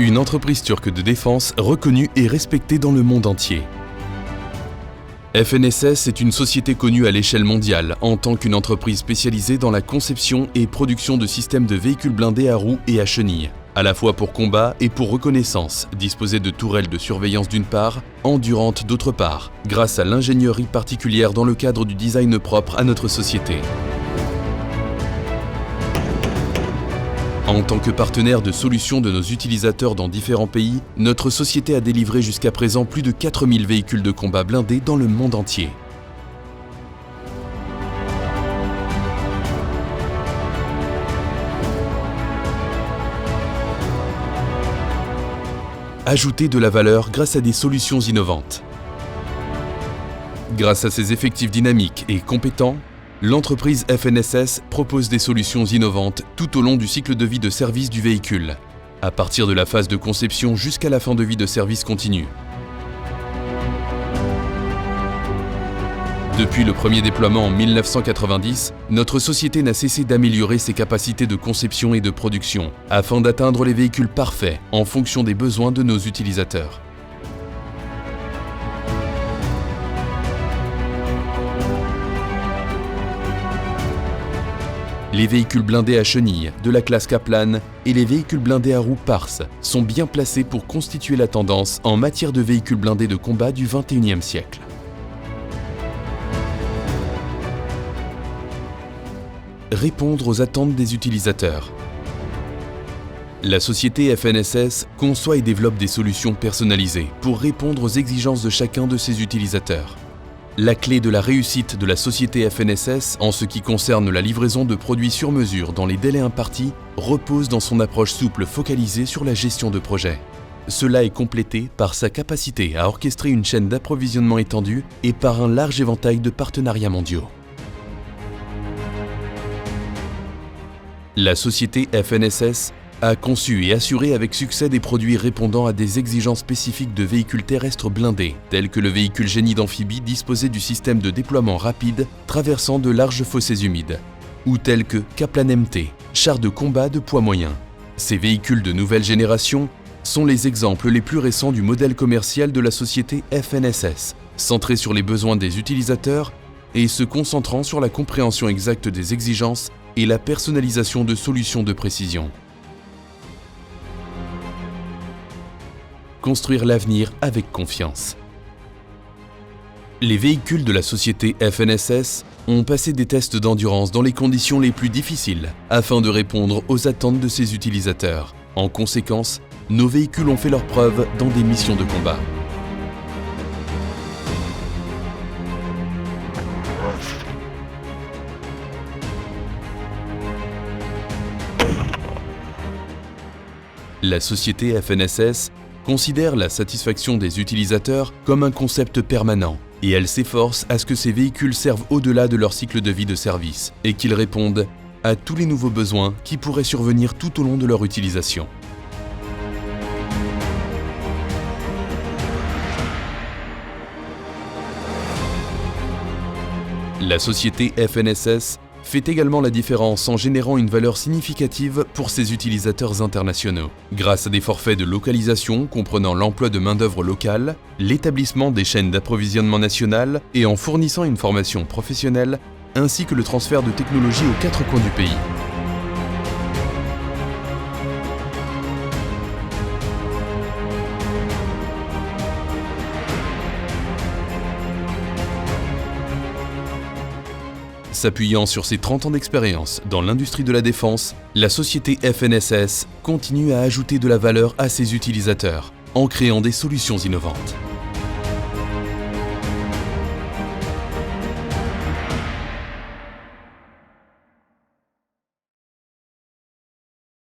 Une entreprise turque de défense reconnue et respectée dans le monde entier. FNSS est une société connue à l'échelle mondiale en tant qu'une entreprise spécialisée dans la conception et production de systèmes de véhicules blindés à roues et à chenilles, à la fois pour combat et pour reconnaissance, disposés de tourelles de surveillance d'une part, endurantes d'autre part, grâce à l'ingénierie particulière dans le cadre du design propre à notre société. En tant que partenaire de solutions de nos utilisateurs dans différents pays, notre société a délivré jusqu'à présent plus de 4000 véhicules de combat blindés dans le monde entier. Ajouter de la valeur grâce à des solutions innovantes. Grâce à ses effectifs dynamiques et compétents, l'entreprise FNSS propose des solutions innovantes tout au long du cycle de vie de service du véhicule, à partir de la phase de conception jusqu'à la fin de vie de service continu. Depuis le premier déploiement en 1990, notre société n'a cessé d'améliorer ses capacités de conception et de production, afin d'atteindre les véhicules parfaits en fonction des besoins de nos utilisateurs. Les véhicules blindés à chenilles de la classe Kaplan et les véhicules blindés à roues Pars sont bien placés pour constituer la tendance en matière de véhicules blindés de combat du XXIe siècle. Répondre aux attentes des utilisateurs. La société FNSS conçoit et développe des solutions personnalisées pour répondre aux exigences de chacun de ses utilisateurs. La clé de la réussite de la société FNSS en ce qui concerne la livraison de produits sur mesure dans les délais impartis repose dans son approche souple focalisée sur la gestion de projet. Cela est complété par sa capacité à orchestrer une chaîne d'approvisionnement étendue et par un large éventail de partenariats mondiaux. La société FNSS a conçu et assuré avec succès des produits répondant à des exigences spécifiques de véhicules terrestres blindés, tels que le véhicule génie d'amphibie disposé du système de déploiement rapide traversant de larges fossés humides, ou tels que Kaplan MT, char de combat de poids moyen. Ces véhicules de nouvelle génération sont les exemples les plus récents du modèle commercial de la société FNSS, centré sur les besoins des utilisateurs et se concentrant sur la compréhension exacte des exigences et la personnalisation de solutions de précision. Construire l'avenir avec confiance. Les véhicules de la société FNSS ont passé des tests d'endurance dans les conditions les plus difficiles afin de répondre aux attentes de ses utilisateurs. En conséquence, nos véhicules ont fait leurs preuves dans des missions de combat. La société FNSS considère la satisfaction des utilisateurs comme un concept permanent et elle s'efforce à ce que ces véhicules servent au-delà de leur cycle de vie de service et qu'ils répondent à tous les nouveaux besoins qui pourraient survenir tout au long de leur utilisation. La société FNSS fait également la différence en générant une valeur significative pour ses utilisateurs internationaux, grâce à des forfaits de localisation comprenant l'emploi de main-d'œuvre locale, l'établissement des chaînes d'approvisionnement nationales et en fournissant une formation professionnelle, ainsi que le transfert de technologies aux 4 coins du pays. S'appuyant sur ses 30 ans d'expérience dans l'industrie de la défense, la société FNSS continue à ajouter de la valeur à ses utilisateurs en créant des solutions innovantes.